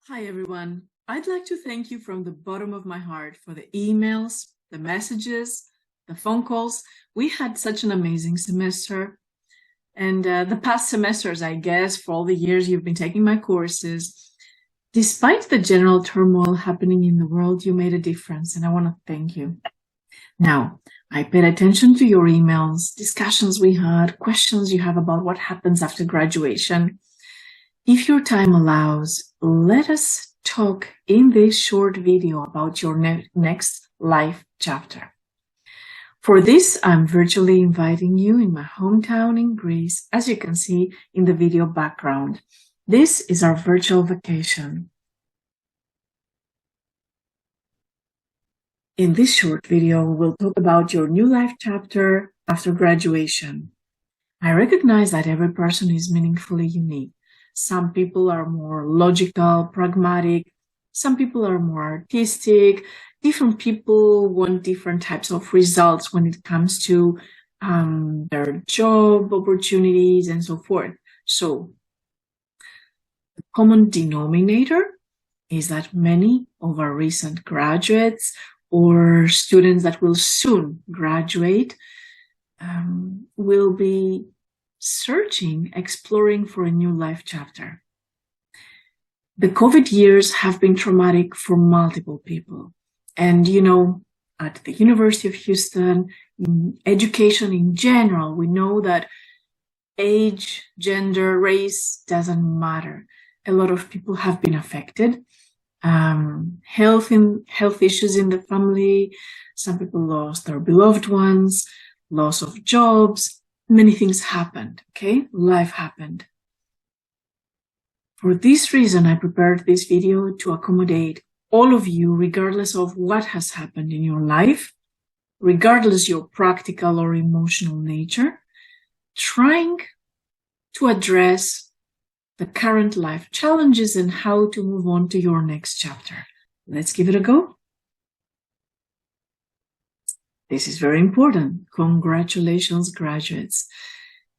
Hi, everyone. I'd like to thank you from the bottom of my heart for the emails, the messages, the phone calls. We had such an amazing semester. And the past semesters, I guess, for all the years you've been taking my courses, despite the general turmoil happening in the world, you made a difference, and I want to thank you. Now, I paid attention to your emails, discussions we had, questions you have about what happens after graduation. If your time allows, let us talk in this short video about your next life chapter. For this, I'm virtually inviting you in my hometown in Greece, as you can see in the video background. This is our virtual vacation. In this short video, we'll talk about your new life chapter after graduation. I recognize that every person is meaningfully unique. Some people are more logical, pragmatic. Some people are more artistic. Different people want different types of results when it comes to their job opportunities and so forth. So the common denominator is that many of our recent graduates or students that will soon graduate will be searching, exploring for a new life chapter. The COVID years have been traumatic for multiple people. And, you know, at the University of Houston, in education in general, we know that age, gender, race doesn't matter. A lot of people have been affected. Health issues in the family. Some people lost their beloved ones, loss of jobs. Many things happened, okay? Life happened. For this reason, I prepared this video to accommodate all of you, regardless of what has happened in your life, regardless your practical or emotional nature, trying to address the current life challenges and how to move on to your next chapter. Let's give it a go. This is very important. Congratulations, graduates.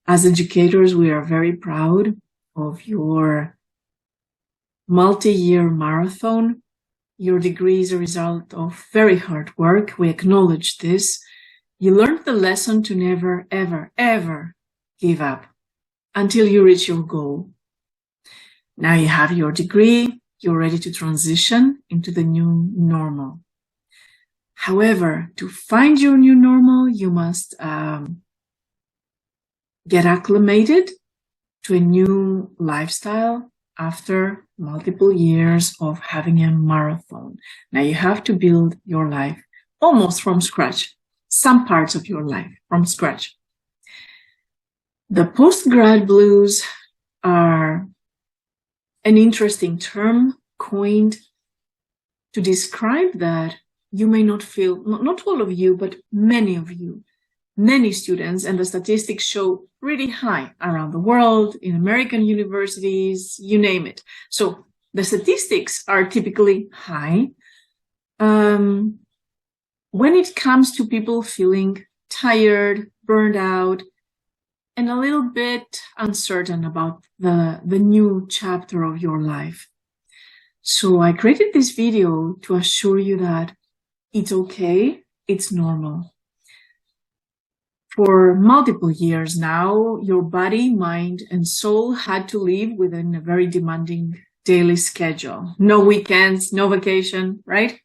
As educators, we are very proud of your multi-year marathon. Your degree is a result of very hard work. We acknowledge this. You learned the lesson to never, ever, ever give up until you reach your goal. Now you have your degree. You're ready to transition into the new normal. However, to find your new normal, you must get acclimated to a new lifestyle after multiple years of having a marathon. Now you have to build your life almost from scratch, some parts of your life from scratch. The post-grad blues are an interesting term coined to describe that you may not feel, not all of you, but many of you, many students, and the statistics show pretty high around the world, in American universities, you name it. So the statistics are typically high when it comes to people feeling tired, burned out, and a little bit uncertain about the new chapter of your life. So I created this video to assure you that it's okay, it's normal. For multiple years now, your body, mind, and soul had to live within a very demanding daily schedule. No weekends, no vacation, right?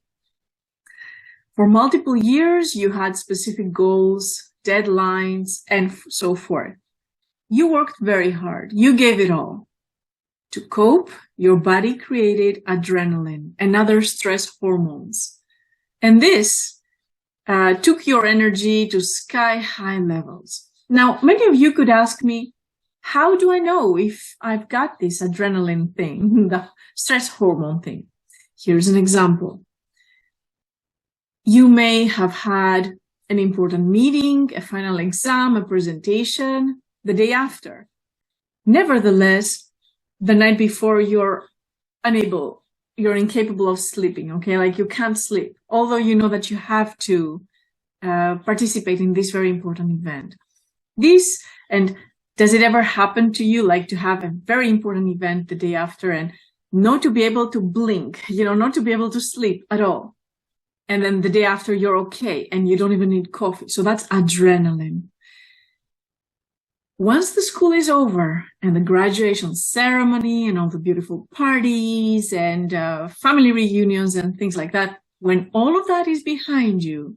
For multiple years, you had specific goals, deadlines, and so forth. You worked very hard. You gave it all. To cope, your body created adrenaline and other stress hormones. And this took your energy to sky-high levels. Now, many of you could ask me, how do I know if I've got this adrenaline thing, the stress hormone thing? Here's an example. You may have had an important meeting, a final exam, a presentation the day after. Nevertheless, the night before, you're incapable of sleeping, okay? Like you can't sleep, although you know that you have to participate in this very important event. And does it ever happen to you, like to have a very important event the day after and not to be able to blink, not to be able to sleep at all. And then the day after you're okay and you don't even need coffee. So that's adrenaline. Once the school is over and the graduation ceremony and all the beautiful parties and family reunions and things like that, when all of that is behind you,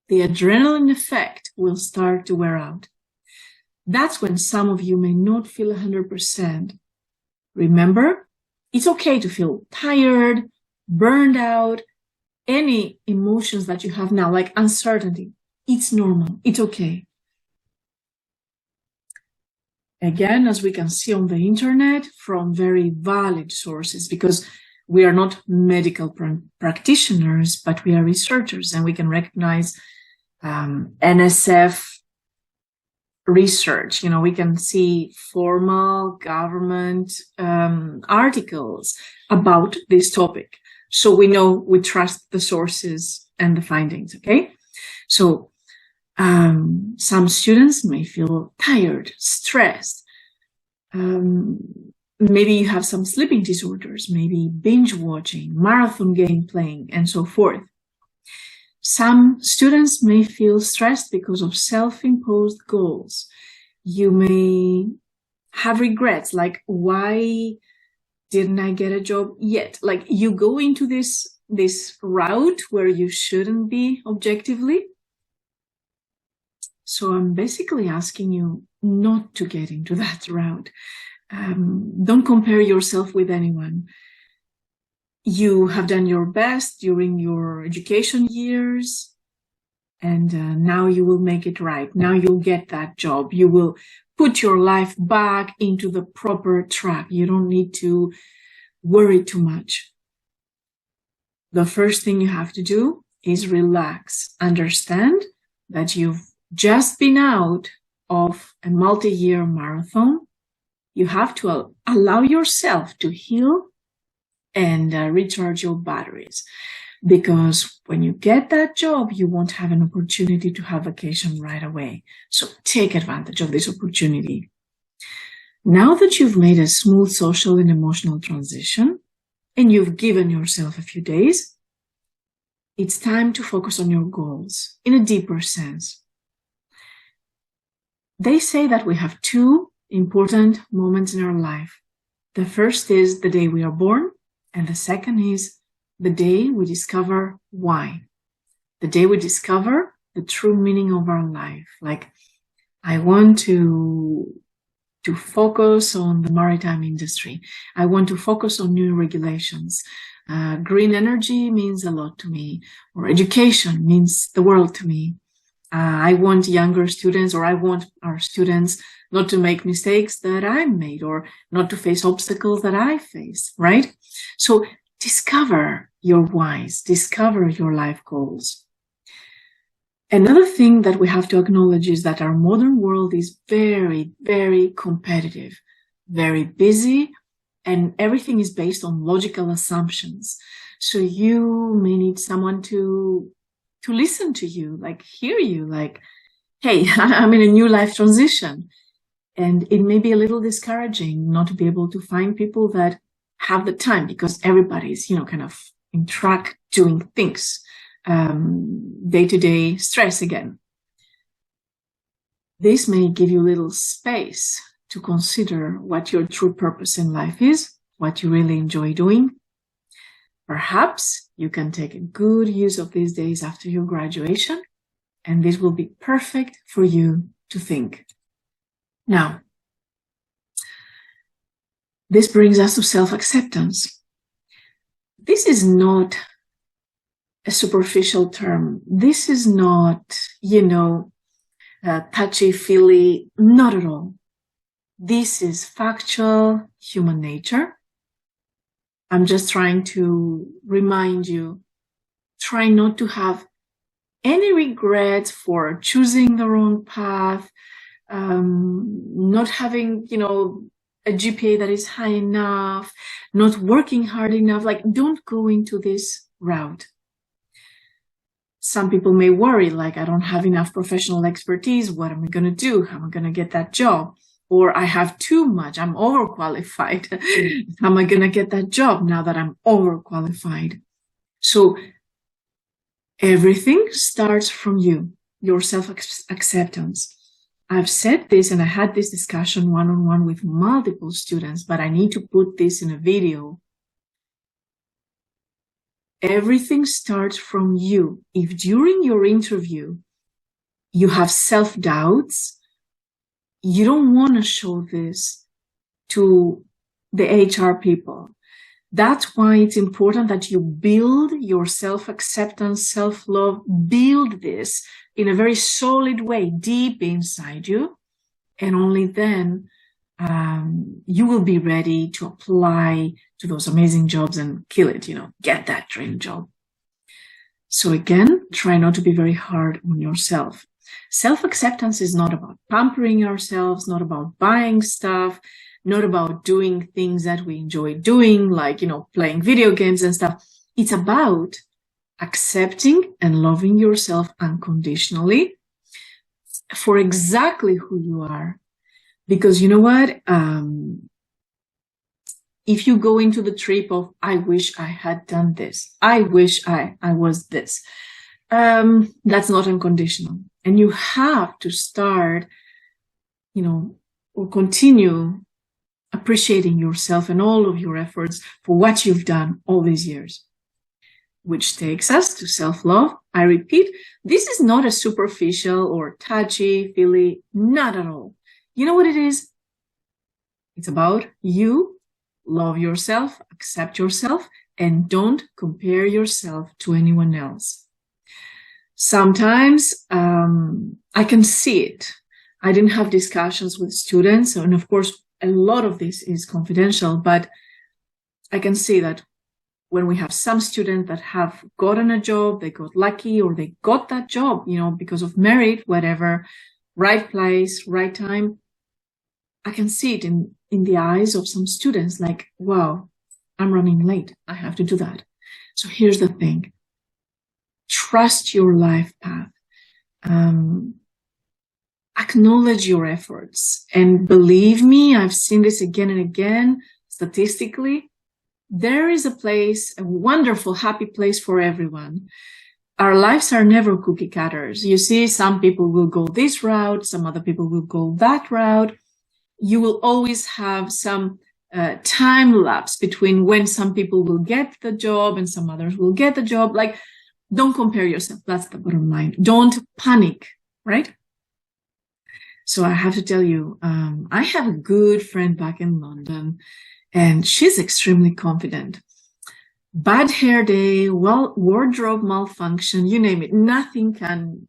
the adrenaline effect will start to wear out. That's when some of you may not feel 100%. Remember, it's okay to feel tired, burned out, any emotions that you have now, like uncertainty. It's normal. It's okay. Again, as we can see on the internet, from very valid sources, because we are not medical practitioners, but we are researchers, and we can recognize NSF research. We can see formal government articles about this topic. So we know we trust the sources and the findings, okay? So some students may feel tired, stressed. Maybe you have some sleeping disorders, maybe binge watching, marathon game playing, and so forth. Some students may feel stressed because of self-imposed goals. You may have regrets, like, why didn't I get a job yet? Like, you go into this route where you shouldn't be objectively. So I'm basically asking you not to get into that route. Don't compare yourself with anyone. You have done your best during your education years, and now you will make it right. Now you'll get that job. You will put your life back into the proper track. You don't need to worry too much. The first thing you have to do is relax. Understand that you've just been out of a multi-year marathon. You have to allow yourself to heal and recharge your batteries, because when you get that job, you won't have an opportunity to have vacation right away. So take advantage of this opportunity. Now that you've made a smooth social and emotional transition, and you've given yourself a few days, it's time to focus on your goals in a deeper sense. They say that we have two important moments in our life. The first is the day we are born, and the second is the day we discover why. The day we discover the true meaning of our life. Like, I want to focus on the maritime industry. I want to focus on new regulations. Green energy means a lot to me, or education means the world to me. I want younger students, or I want our students not to make mistakes that I made, or not to face obstacles that I face, right? So discover your whys, discover your life goals. Another thing that we have to acknowledge is that our modern world is very, very competitive, very busy, and everything is based on logical assumptions. So you may need someone to listen to you, like hear you, like, hey, I'm in a new life transition. And it may be a little discouraging not to be able to find people that have the time, because everybody's, kind of in track doing things, day-to-day stress again. This may give you a little space to consider what your true purpose in life is, what you really enjoy doing. Perhaps you can take a good use of these days after your graduation, and this will be perfect for you to think. Now, this brings us to self-acceptance. This is not a superficial term. This is not, touchy-feely, not at all. This is factual human nature. I'm just trying to remind you, try not to have any regrets for choosing the wrong path, not having, a GPA that is high enough, not working hard enough. Like, don't go into this route. Some people may worry, like, I don't have enough professional expertise. What am I going to do? How am I going to get that job? or I have too much, I'm overqualified. How am I going to get that job now that I'm overqualified? So everything starts from you, your self-acceptance. I've said this, and I had this discussion one-on-one with multiple students, but I need to put this in a video. Everything starts from you. If during your interview you have self-doubts, you don't want to show this to the HR people. That's why it's important that you build your self-acceptance, self-love, build this in a very solid way, deep inside you. And only then you will be ready to apply to those amazing jobs and kill it, get that dream job. So again, try not to be very hard on yourself. Self-acceptance is not about pampering ourselves, not about buying stuff, not about doing things that we enjoy doing, like, playing video games and stuff. It's about accepting and loving yourself unconditionally for exactly who you are. Because you know what? If you go into the trip of, I wish I had done this, I wish I was this, that's not unconditional. And you have to start, or continue appreciating yourself and all of your efforts for what you've done all these years. Which takes us to self-love. I repeat, this is not a superficial or touchy-feely, not at all. You know what it is? It's about you. Love yourself, accept yourself, and don't compare yourself to anyone else. Sometimes I can see it. I didn't have discussions with students, and of course, a lot of this is confidential, but I can see that when we have some students that have gotten a job, they got lucky, or they got that job, because of merit, whatever, right place, right time, I can see it in the eyes of some students, like, wow, I'm running late. I have to do that. So here's the thing. Trust your life path. Acknowledge your efforts. And believe me, I've seen this again and again, statistically, there is a place, a wonderful, happy place for everyone. Our lives are never cookie cutters. You see, some people will go this route, some other people will go that route. You will always have some time lapse between when some people will get the job and some others will get the job. Like, don't compare yourself. That's the bottom line. Don't panic, right? So I have to tell you, I have a good friend back in London, and she's extremely confident. Bad hair day, wardrobe malfunction, you name it. Nothing can,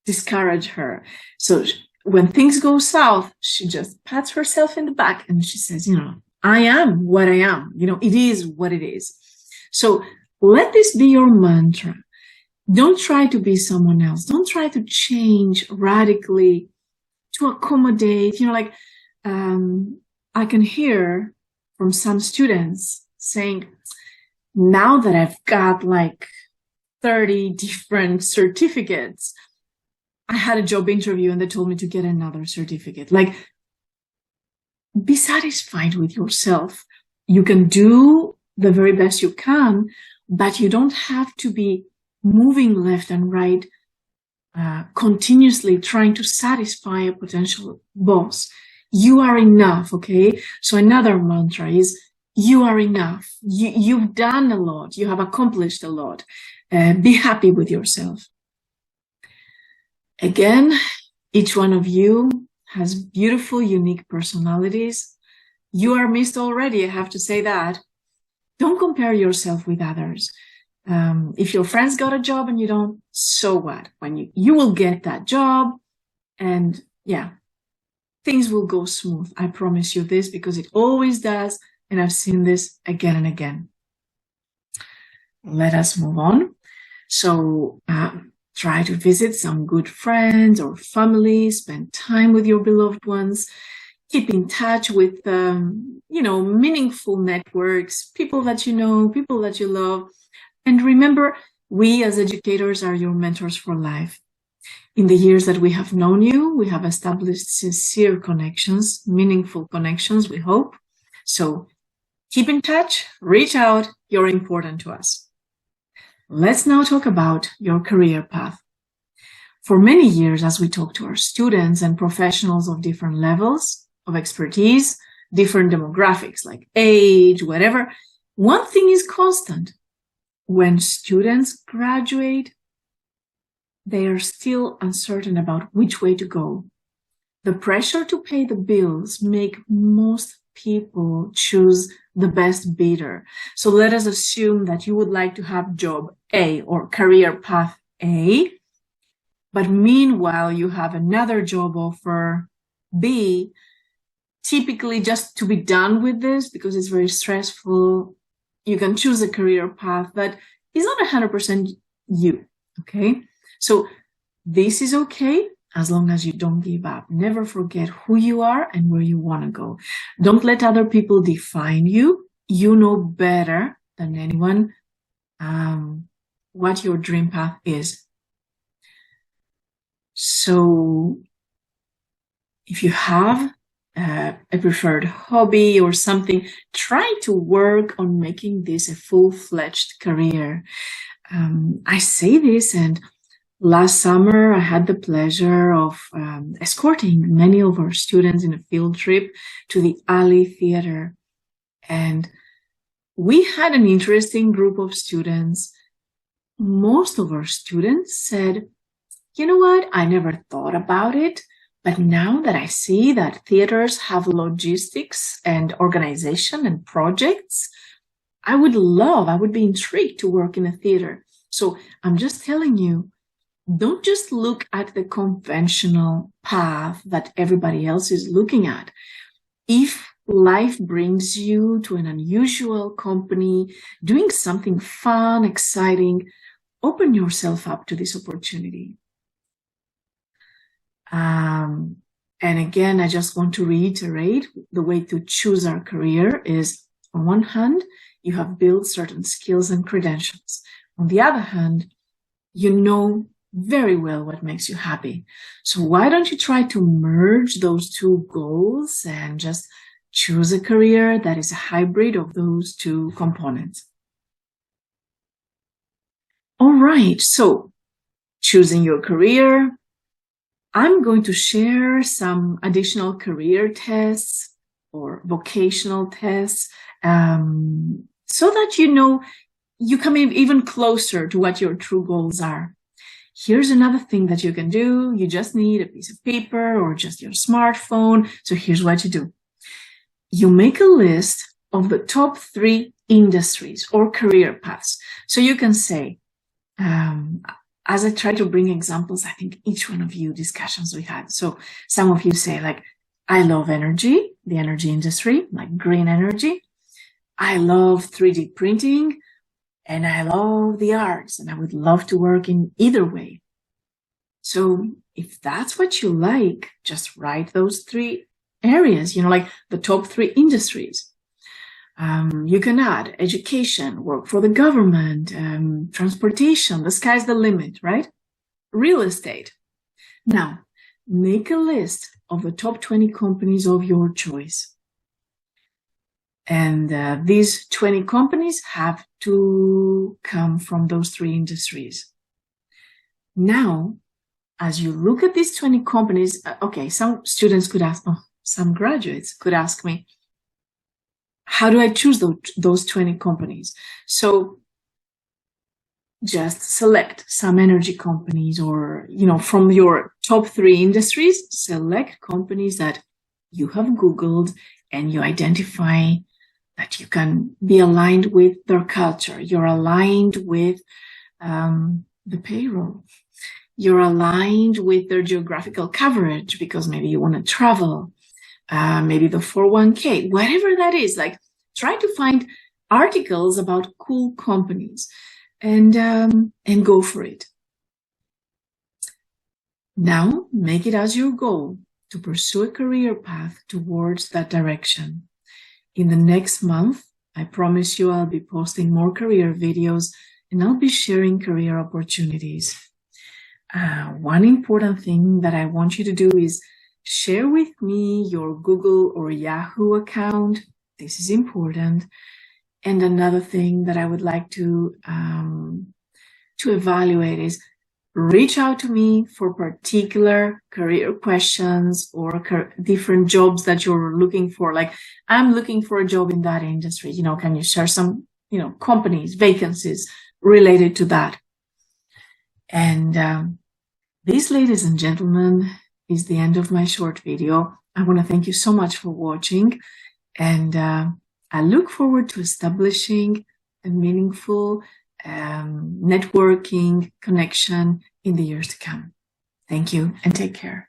discourage her. So when things go south, she just pats herself in the back and she says, I am what I am. It is what it is. So let this be your mantra. Don't try to be someone else. Don't try to change radically to accommodate. I can hear from some students saying, now that I've got like 30 different certificates, I had a job interview and they told me to get another certificate. Like, be satisfied with yourself. You can do the very best you can, but you don't have to be moving left and right, continuously trying to satisfy a potential boss. You are enough, okay? So another mantra is, you are enough. You've done a lot. You have accomplished a lot. Be happy with yourself. Again, each one of you has beautiful, unique personalities. You are missed already, I have to say that. Don't compare yourself with others. If your friends got a job and you don't, so what? When you will get that job, and yeah, things will go smooth. I promise you this, because it always does, and I've seen this again and again. Let us move on. So try to visit some good friends or family, spend time with your beloved ones, keep in touch with, meaningful networks, people that you know, people that you love. And remember, we as educators are your mentors for life. In the years that we have known you, we have established sincere connections, meaningful connections, we hope. So keep in touch, reach out, you're important to us. Let's now talk about your career path. For many years, as we talk to our students and professionals of different levels of expertise, different demographics like age, whatever, one thing is constant. When students graduate, they are still uncertain about which way to go. The pressure to pay the bills make most people choose the best bidder. So let us assume that you would like to have job A or career path A, but meanwhile you have another job offer B, typically just to be done with this because it's very stressful. You can choose a career path that is not 100% you, okay? So this is okay as long as you don't give up. Never forget who you are and where you want to go. Don't let other people define you. You know better than anyone what your dream path is. So if you have a preferred hobby or something, try to work on making this a full-fledged career. I say this, and last summer I had the pleasure of escorting many of our students in a field trip to the Alley Theater. And we had an interesting group of students. Most of our students said, you know what, I never thought about it, but now that I see that theaters have logistics and organization and projects, I would be intrigued to work in a theater. So I'm just telling you, don't just look at the conventional path that everybody else is looking at. If life brings you to an unusual company, doing something fun, exciting, open yourself up to this opportunity. And again, I just want to reiterate, the way to choose our career is, on one hand, you have built certain skills and credentials. On the other hand, you know very well what makes you happy. So why don't you try to merge those two goals and just choose a career that is a hybrid of those two components? All right, so choosing your career, I'm going to share some additional career tests or vocational tests so that you know you come even closer to what your true goals are. Here's another thing that you can do. You just need a piece of paper or just your smartphone. So here's what you do. You make a list of the top 3 industries or career paths. So you can say, as I try to bring examples, I think each one of you discussions we had. So some of you say like, I love energy, the energy industry, like green energy. I love 3D printing and I love the arts and I would love to work in either way. So if that's what you like, just write those 3 areas, like the top 3 industries. You can add education, work for the government, transportation, the sky's the limit, right? Real estate. Now, make a list of the top 20 companies of your choice. And these 20 companies have to come from those 3 industries. Now, as you look at these 20 companies, okay, some students could ask, some graduates could ask me, how do I choose those 20 companies? So just select some energy companies or, from your top 3 industries, select companies that you have Googled and you identify that you can be aligned with their culture. You're aligned with the payroll. You're aligned with their geographical coverage because maybe you want to travel. Maybe the 401k, whatever that is, like try to find articles about cool companies and go for it. Now make it as your goal to pursue a career path towards that direction. In the next month, I promise you I'll be posting more career videos and I'll be sharing career opportunities. one important thing that I want you to do is share with me your Google or Yahoo account. This is important. And another thing that I would like to evaluate is reach out to me for particular career questions or different jobs that you're looking for. Like, I'm looking for a job in that industry. Can you share some, companies, vacancies related to that? And this, ladies and gentlemen, is the end of my short video. I want to thank you so much for watching, and I look forward to establishing a meaningful networking connection in the years to come. Thank you and take care.